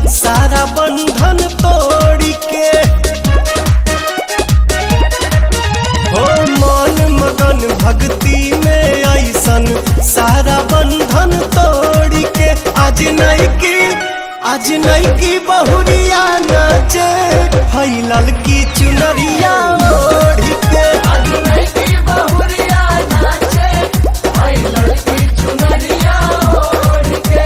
सारा बंधन तोड़ के। हो मन मगन भक्ति में ऐसन सारा बंधन तोड़ के। आज नहीं की बहुरिया नाचे हई ललकी चुनरिया ओढ़ के। आज नहीं की बहुरिया नाचे हई ललकी चुनरिया ओढ़ के।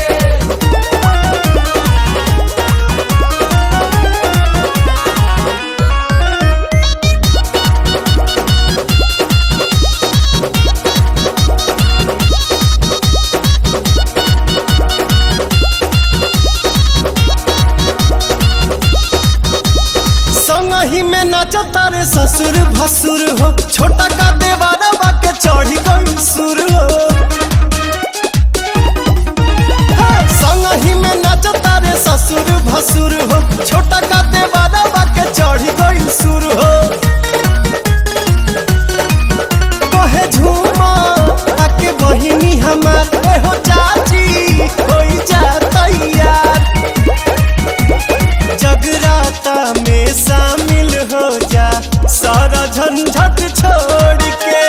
संगही में नाचता रे ससुर भसुर हो, छोटा का देवारा के चढ़ी गई सुर हो। संगही में नाचता रे ससुर भसुर हो, छोटा का देवारा के चढ़ी गई सुर हो। कहे झूमा आके बहिनी हमार हो चाची होई जा तैयार। जगराता में शामिल हो जा सारा झंझट छोड़ के।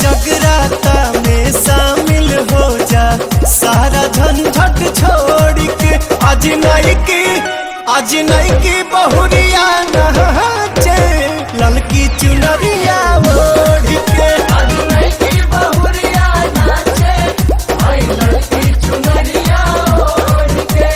जगराता में शामिल हो जा सारा झंझट छोड़ के। आज नहीं की बहुरिया नाचे ललकी चुनरिया ओढ़ के। आज नहीं की बहुरिया नाचे हई ललकी चुनरिया ओढ़ के।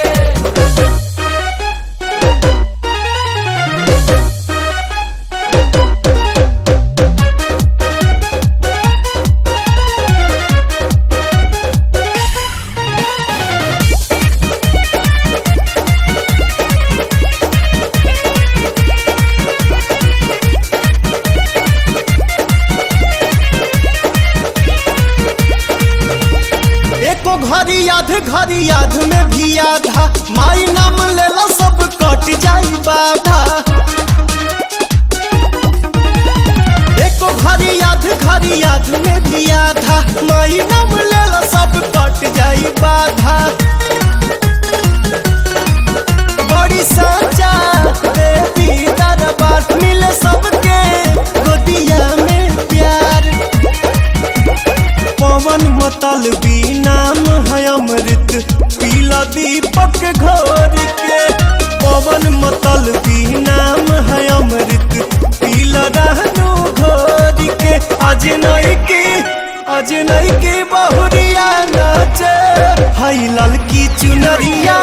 एको घड़ी याद में भी आधा माई नाम लेला सब कट जाई बाधा। एको घड़ी याद में भी आधा माई नाम लेला सब कट जाई बाधा। बड़ी साचा देवी दरबार मिले सबके गोदिया में प्यार। पवन मतलबी नाम है अमृत पीला दीपक घोर के। पवन मतलबी नाम है अमृत पीला रहनु घोर के। आज नहीं की बहुरिया नाचे हई ललकी चुनरिया।